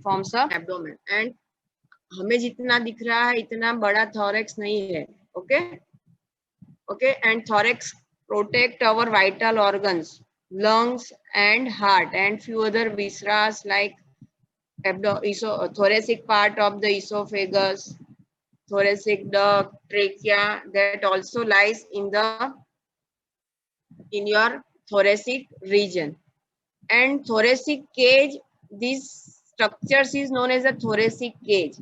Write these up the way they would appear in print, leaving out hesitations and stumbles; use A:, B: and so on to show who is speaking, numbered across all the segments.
A: forms a abdomen. And हमें जितना दिख रहा है इतना बड़ा thorax नहीं है. Okay, and thorax protect our vital organs, lungs and heart, and few other viscera like thoracic part of the esophagus, thoracic duct, trachea, that also lies in your thoracic region. And thoracic cage, this structures is known as a thoracic cage.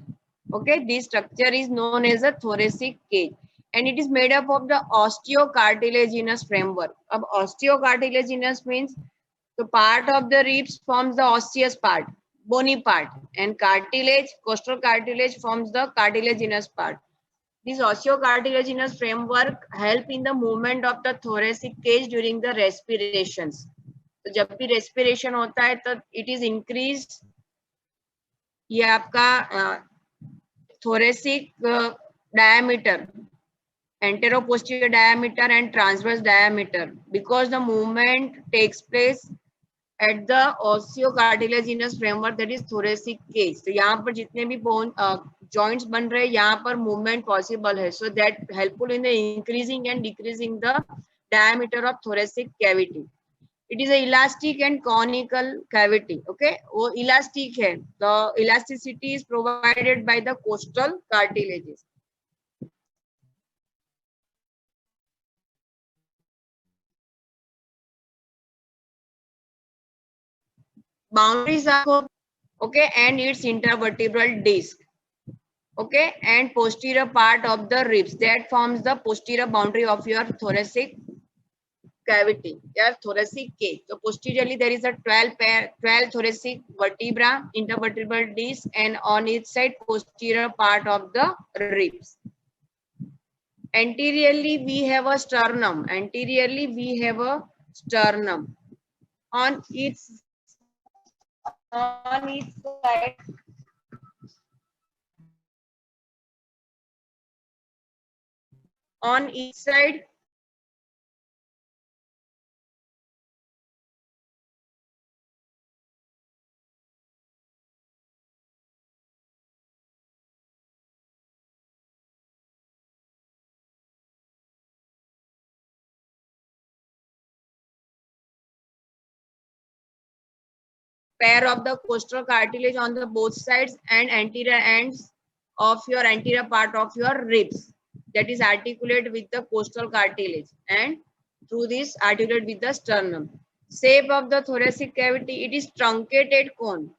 A: Okay, this structure is known as a thoracic cage, and it is made up of the osteocartilaginous framework. Ab osteocartilaginous means the part of the ribs forms the osseous part, bony part, and cartilage, costal cartilage forms the cartilaginous part. This osteocartilaginous framework help in the movement of the thoracic cage during the respirations. तो जब भी respiration होता है तो it is increased, ये आपका thoracic diameter, anteroposterior diameter and transverse diameter, because the movement takes place at the osteocartilaginous framework, that is thoracic cage. तो यहाँ पर जितने भी bone joints बन रहे हैं यहाँ पर movement possible है, so that helpful in the increasing and decreasing the diameter of thoracic cavity. It is a elastic and conical cavity. Okay, वो elastic है. The elasticity is provided by the costal cartilages. Boundaries are okay, and its intervertebral disc. Okay, and posterior part of the ribs that forms the posterior boundary of your thoracic cavity, your thoracic cage. So posteriorly there is a 12 thoracic vertebra, intervertebral disc, and on each side posterior part of the ribs. Anteriorly we have a sternum. Anteriorly we have a sternum. On each side. On each side, pair of the costal cartilage on the both sides and anterior ends of your anterior part of your ribs, that is articulate with the costal cartilage, and through this articulate with the sternum. Shape of the thoracic cavity, it is truncated cone.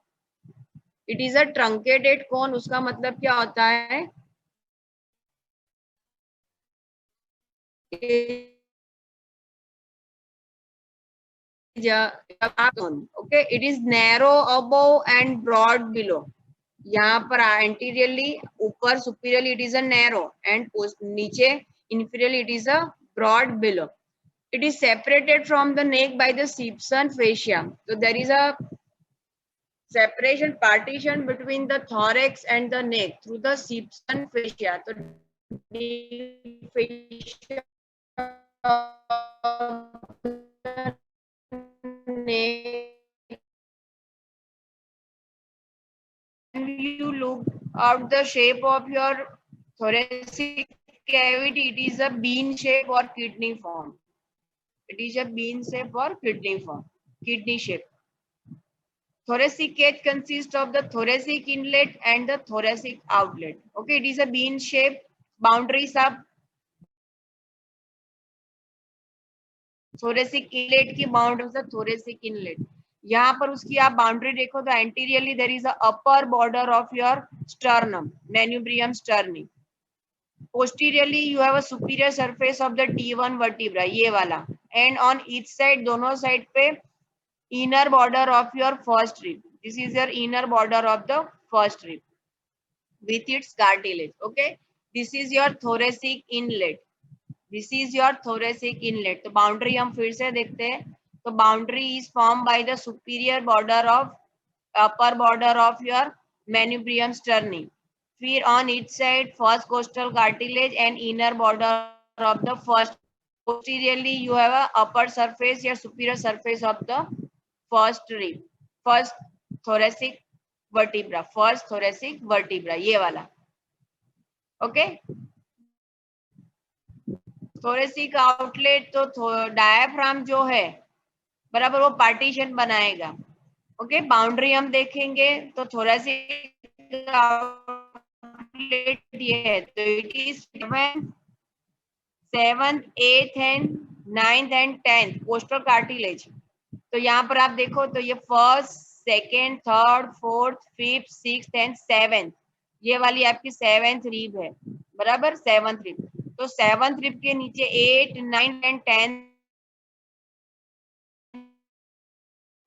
A: It is a truncated cone. उसका मतलब क्या होता है? Okay, it is narrow above and broad below. यहाँ पर anteriorly ऊपर superiorly it is a narrow, and नीचे inferiorly it is a broad below. It is separated from the neck by the Simpson fascia. So there is a separation, partition between the thorax and the neck through the Simpson fascia. So fascia you look at the shape of your thoracic cavity, it is a bean shape or kidney form. It is a bean shape or kidney form, kidney shape. Thoracic cage consists of the thoracic inlet and the thoracic outlet. Okay, it is a bean shape. Boundaries are thoracic inlet की boundaries are thoracic inlet. यहाँ पर उसकी आप boundary देखो तो anteriorly there is a upper border of your sternum, manubrium sterni. Posteriorly you have a superior surface of the T1 vertebra, ये वाला, and on each side, दोनों साइड पे inner border of your first rib. This is your inner border of the first rib with its cartilage. Okay, this is your thoracic inlet. This is your thoracic inlet. तो boundary हम फिर से देखते हैं. तो boundary is formed by the superior border of upper border of your manubrium sterni. फिर on each side first costal cartilage and inner border of the first. Posteriorly you have a upper surface or superior surface of the first rib, first thoracic vertebra, first thoracic vertebra, ये वाला। Okay, thoracic outlet तो diaphragm जो है बराबर वो partition बनाएगा। Okay, boundary हम देखेंगे तो थोरेसिक आउटलेट ये है, तो it is 7th 8th and 9th and 10th costal cartilage. तो यहाँ पर आप देखो तो ये first, second, third, fourth, fifth, sixth and 7th, ये वाली आपकी 7th रिब है, बराबर 7th रिब। तो 7th रिब के नीचे 8, 9 एंड 10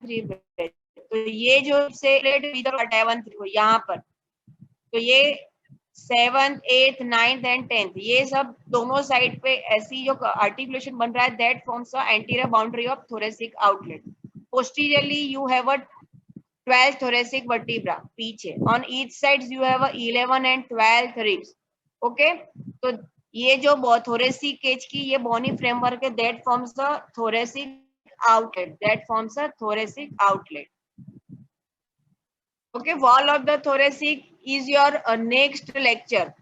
A: रिब है। तो ये जो से 7th यहाँ पर, तो ये 7th 8th 9th and 10th, ये सब दोनों साइड पे ऐसी जो आर्टिकुलेशन बन रहा है, that forms a anterior boundary of thoracic outlet. Posteriorly you have a 12 thoracic vertebra पीछे, on each sides you have a 11 and 12 ribs। Okay, तो ये जो thoracic cage की ये bony framework है, that forms the thoracic outlet, that forms a thoracic outlet। okay, wall of the thoracic is your next lecture।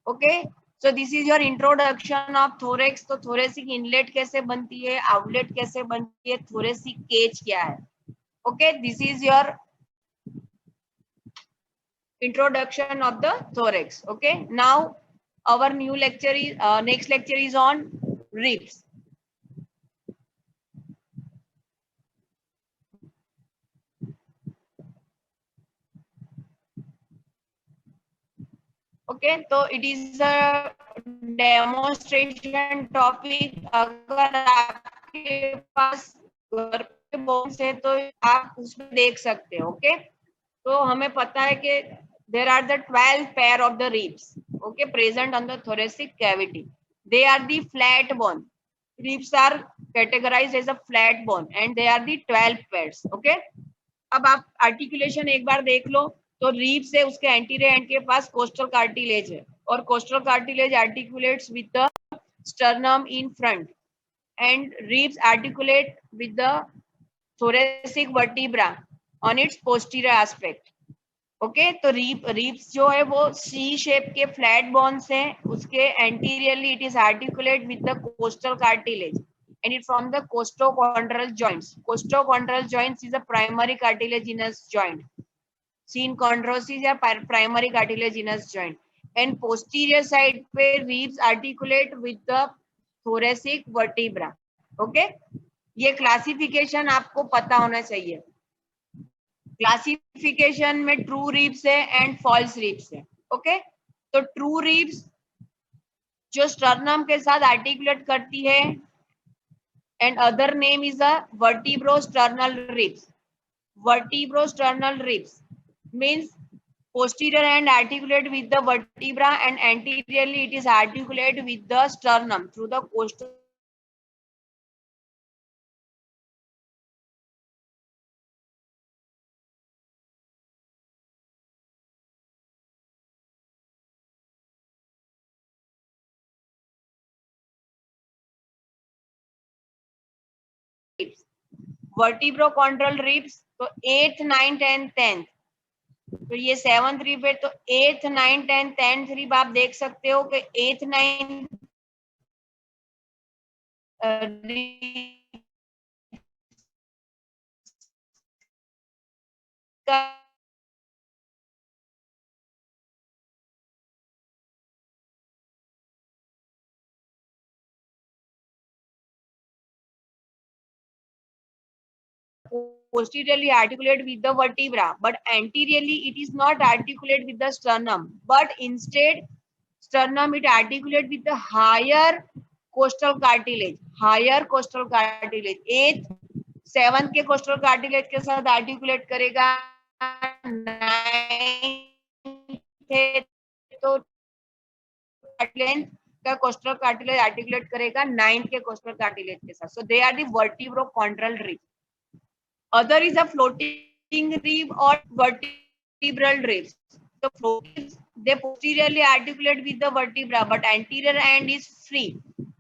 A: okay, so this is your introduction of thorax। तो thoracic inlet कैसे बनती है, outlet कैसे बनती है, thoracic cage क्या है। okay, this is your introduction of the thorax। okay, now our new lecture is next lecture is on ribs। okay, तो it is a demonstration topic। अगर आपके पास घर पे bones है तो आप उसमें देख सकते हो। okay, तो हमें पता है कि there are the 12 pair of the ribs, okay, present on the thoracic cavity। they are the flat bone, ribs are categorized as a flat bone and they are the 12 pairs। okay, अब आप articulation एक बार देख लो, तो रीब से उसके anterior and के पास coastal cartilage है, और costal cartilage articulates with the sternum in front and ribs articulate with the thoracic vertebra on its posterior aspect। Okay, तो रीब्स जो है वो सी शेप के फ्लैट बोन्स हैं, उसके anteriorly it is articulate with the costal cartilage and it from the costochondral joints। costochondral joints is a primary cartilaginous joint, seen chondrosis या primary cartilaginous joint। and posterior side पे ribs articulate with the thoracic vertebra। okay, ये classification आपको पता होना चाहिए। Classification में true ribs है and false ribs है। ओके, तो ट्रू रिब्स जो स्टर्नम के साथ आर्टिकुलेट करती है, and other name is a vertebrosternal ribs. Vertebrosternal ribs means posterior and articulate with the vertebra and anteriorly it is articulate with the sternum through the costal ribs। Vertebrochondral ribs तो 8th 9th and 10th, तो ये 7th rib है, तो 8th 9th and 10th rib आप देख सकते हो कि 8th 9th का posteriorly articulate with the vertebra, but anteriorly it is not articulate with the sternum, but instead sternum it articulate with the higher coastal cartilage, higher coastal cartilage। 8th 7th के coastal cartilage के साथ articulate करेगा, 9th तो length का costal cartilage articulate करेगा 9th के coastal cartilage के साथ। So they are the vertebrochondral rib. other is a floating rib or vertebral ribs। so floating they posteriorly articulate with the vertebra but anterior end is free,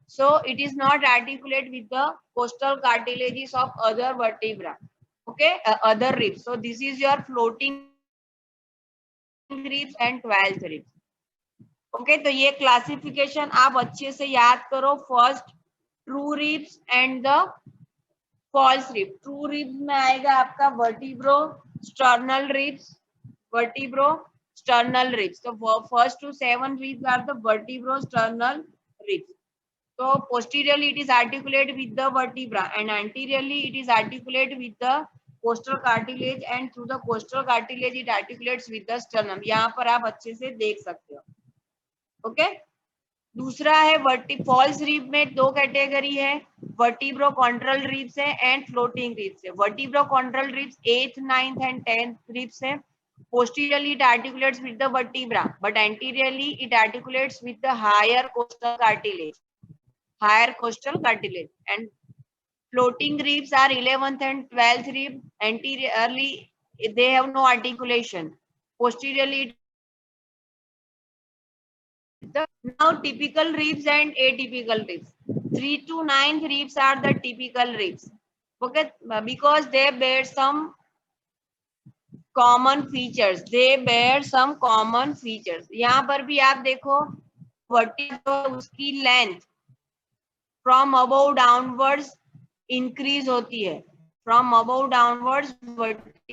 A: so it is not articulate with the coastal cartilages of other vertebra। okay, other ribs। so this is your floating ribs and 12th ribs. Okay, तो ये classification आप अच्छे से याद करो। First true ribs and the false rib. True ribs में आएगा आपका vertebro sternal ribs, vertebro sternal ribs. So first to 7 ribs are the vertebro sternal ribs. So posteriorly it is articulate with the vertebra and anteriorly it is articulate with the costal cartilage and through the costal cartilage it articulates with the sternum. यहाँ पर आप अच्छे से देख सकते हो। Okay, दूसरा है फॉल्स रिब में दो कैटेगरी है, वर्टिब्रो कॉन्ट्रल रिब्स है एंड फ्लोटिंग रिब्स है। Vertebrochondral ribs 8th 9th and 10th ribs है। Posteriorly it articulates with the vertebra, but anteriorly it articulates with the higher costal cartilage, and floating ribs are 11th and 12th rib. Anteriorly they have no articulation. Posteriorly now typical ribs and atypical ribs. 3 to 9th ribs are the typical ribs. Okay, because they bear some common features, they bear some common features. यहाँ पर भी आप देखो vertebro उसकी length from above downwards increase होती है, from above downwards vertebra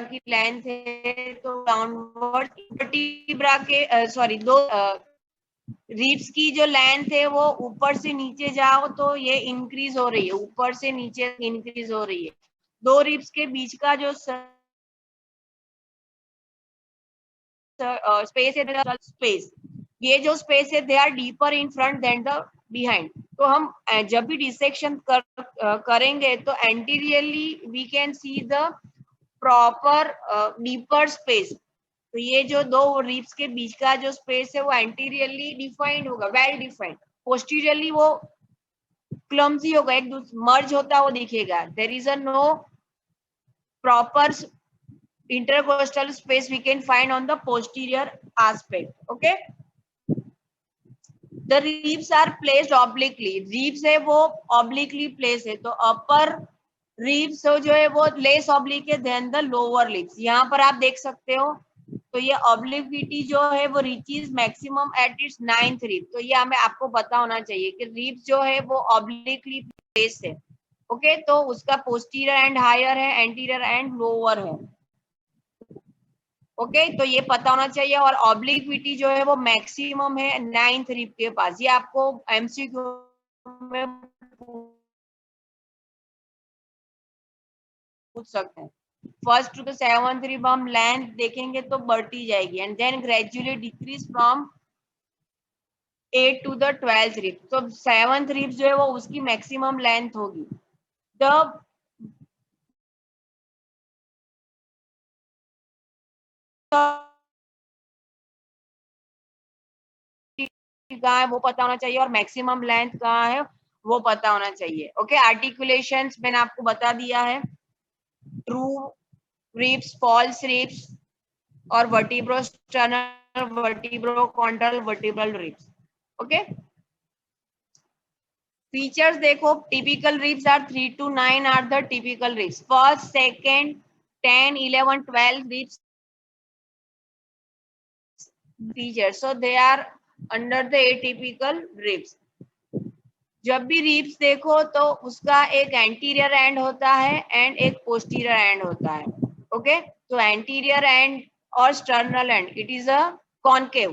A: की length है तो डाउनवर्ड वर्टिब्रा के सॉरी दो रिब्स की जो लेंथ है वो ऊपर से नीचे जाओ तो ये इंक्रीज हो रही है, ऊपर से नीचे इंक्रीज हो रही है। दो रिब्स के बीच का जो स्पेस है, स्पेस, ये जो स्पेस है they are deeper in front than the behind. तो हम जब भी डिसेक्शन करेंगे तो anteriorly we can see the proper deeper space. तो ये जो दो रिब्स के बीच का जो स्पेस है वो एंटीरियरली डिफाइंड होगा, वेल डिफाइंड। पोस्टीरियरली वो क्लमजी होगा, एक मर्ज होता वो दिखेगा। There is a no proper intercostal space we can find on the posterior aspect. Okay, the ribs are placed obliquely. ribs है वो obliquely placed है, तो upper ribs जो है वो less oblique है than the lower ribs। यहाँ पर आप देख सकते हो, तो ये obliquity जो है वो reaches maximum at its 9th rib। तो ये हमें आपको पता होना चाहिए कि ribs जो है वो obliquely placed है। ओके, तो उसका posterior and higher है, anterior and lower है। ओके, तो ये पता होना चाहिए। और ऑब्लिक्विटी जो है वो मैक्सिमम है 9th रिब के पास। ये आपको एमसीक्यू में पूछ सकते हैं। First to the 7th rib हम लेंथ देखेंगे तो बढ़ती जाएगी and then gradually decrease from 8 to the 12th rib. तो 7th रिब जो है वो उसकी मैक्सिमम लेंथ होगी। द कहाँ है वो पता होना चाहिए और मैक्सिमम लेंथ कहाँ है वो पता होना चाहिए। ओके, आर्टिकुलेशंस मैंने आपको बता दिया है, ट्रू रिब्स, फॉल्स रिब्स और vertebrosternal, vertebrochondral, vertebral ribs. Okay, features देखो, typical ribs are 3 to 9 are the typical ribs. First, second, 10, 11, 12 ribs features, so they are under the atypical ribs। जब भी ribs देखो तो उसका एक anterior and होता है एंड एक पोस्टीरियर एंड होता है। ओके, तो एंटीरियर एंड और sternal end it is a concave.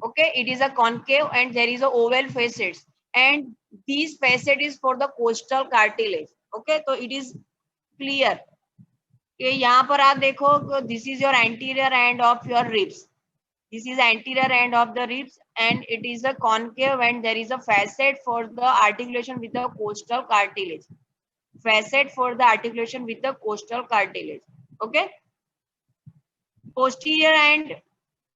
A: Okay, it is a concave and there is a oval facets and this facet is for the costal cartilage. Okay, तो it is clear कि यहाँ पर आप देखो, this is your anterior end of your ribs, this is anterior end of the ribs and it is a concave and there is a facet for the articulation with the costal cartilage, facet for the articulation with the costal cartilage। okay, posterior end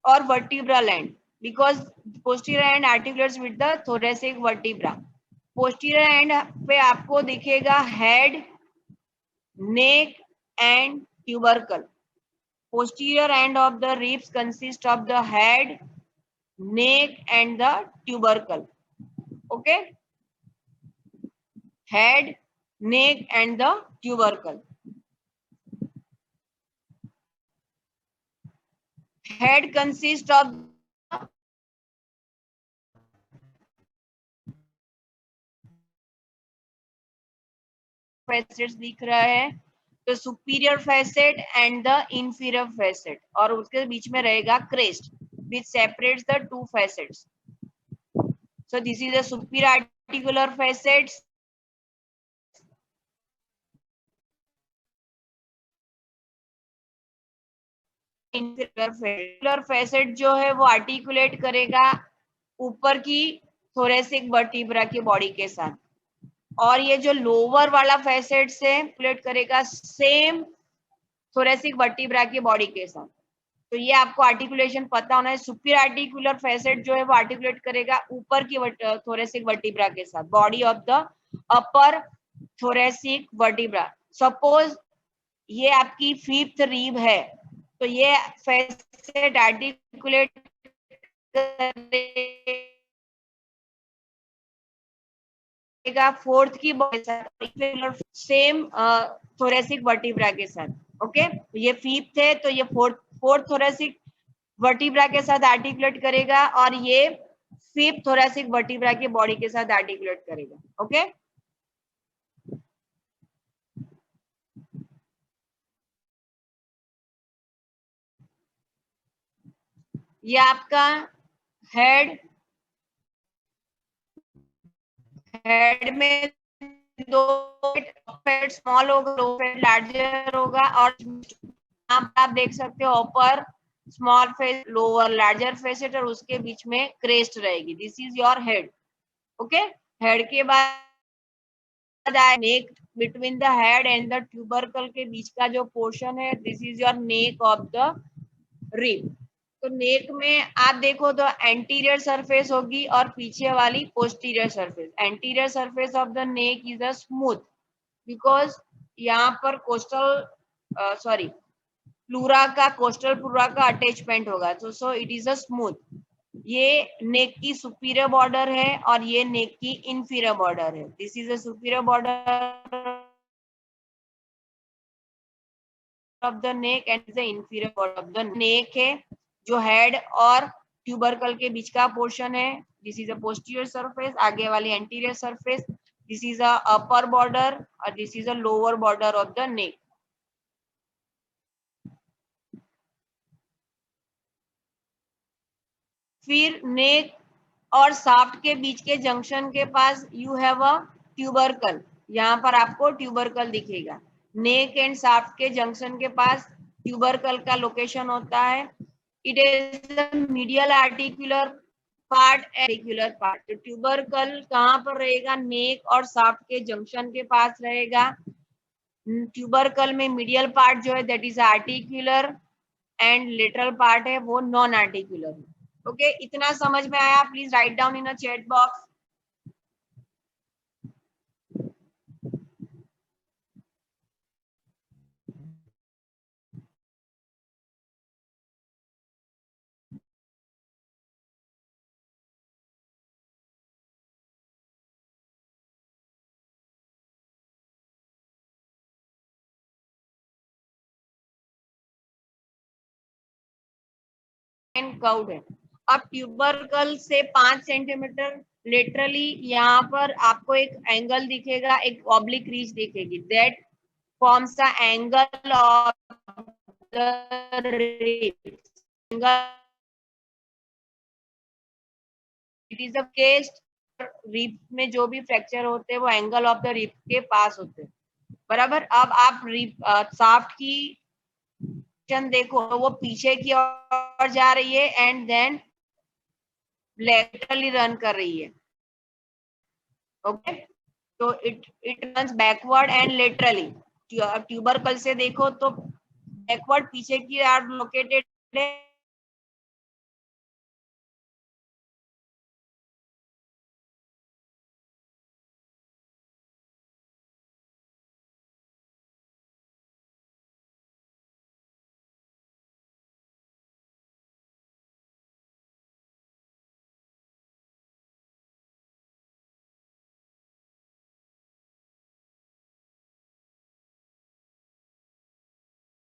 A: or vertebral end, because posterior end articulates with the thoracic vertebra। posterior end पे आपको दिखेगा head, neck and tubercle। posterior end of the ribs consist of the head, neck and the tubercle। okay, head, neck and the tubercle। Head consist of facets दिख रहा है, तो superior facet and the inferior facet, और उसके बीच में रहेगा crest which separates the two facets. So this is a superior articular facets. Inferior facet जो है वो आर्टिकुलेट करेगा ऊपर की थोरेसिक वर्टिब्रा की बॉडी के साथ, और ये जो लोअर वाला फैसेट से आर्टिकुलेट करेगा सेम थोरेसिक वर्टिब्रा की बॉडी के साथ. तो ये आपको आर्टिकुलेशन पता होना है. सुपीरियर आर्टिकुलर फैसेट जो है वो आर्टिकुलेट करेगा ऊपर की थोरेसिक वर्टिब्रा के साथ, body of the upper thoracic vertebra. Suppose ये आपकी फिफ्थ रिब है, तो ये फैसेट आर्टिकुलेट करेगा फोर्थ की बॉडी सेम थोरेसिक वर्टिब्रा के साथ. ओके, ये फिफ्थ है तो ये फोर्थ थोरेसिक वर्टिब्रा के साथ आर्टिकुलेट करेगा, और ये फिफ्थ थोरेसिक वर्टिब्रा की बॉडी के साथ आर्टिकुलेट करेगा. ओके, ये आपका हेड में दो फेट स्मॉल होगा, दो फेट लार्जर होगा, और आप देख सकते हो upper small face, lower larger facet, और उसके बीच में क्रेस्ट रहेगी. This is your head. Okay, head के बाद neck. Between the head and the tubercle के बीच का जो पोर्शन है, this is your neck of the rib. तो नेक में आप देखो तो एंटीरियर सरफेस होगी और पीछे वाली posterior surface. Anterior surface of the neck is a smooth, because यहाँ पर कोस्टल कोस्टल प्लूरा का अटैचमेंट होगा, तो so it is a smooth. ये नेक की सुपीरियर बॉर्डर है और ये नेक की इंफीरियर बॉर्डर है. This is a superior border of the neck and the inferior border of the नेक है, जो हेड और ट्यूबरकल के बीच का पोर्शन है. This is a posterior surface, आगे वाली anterior surface. This is a upper border और this is a lower border of the neck. फिर नेक और शाफ्ट के बीच के जंक्शन के पास यू हैव अ ट्यूबरकल. यहाँ पर आपको ट्यूबरकल दिखेगा. नेक एंड शाफ्ट के जंक्शन के पास ट्यूबरकल का लोकेशन होता है. It is medial articular part, articular part. तो ट्यूबरकल कहाँ पर रहेगा? नेक और शाफ्ट के जंक्शन के पास रहेगा. ट्यूबरकल में मीडियल पार्ट जो है that is articular, and lateral part है वो नॉन आर्टिकुलर. ओके, इतना समझ में आया? Please write down in a chat box. Curved है. अब ट्यूबरकल से 5 सेंटीमीटर लेटरली यहाँ पर आपको एक एंगल दिखेगा, एक ऑब्लिक रीच दिखेगी. That forms the angle of the rib. It is a cast. Rib में जो भी फ्रैक्चर होते हैं वो एंगल ऑफ द रिब के पास होते हैं. बराबर. अब आप रिब शाफ्ट की देखो तो वो पीछे की ओर जा रही है एंड देन लेटरली रन कर रही है. ओके, तो it runs backward and laterally. Tubercle से देखो तो बैकवर्ड पीछे की आर लोकेटेड है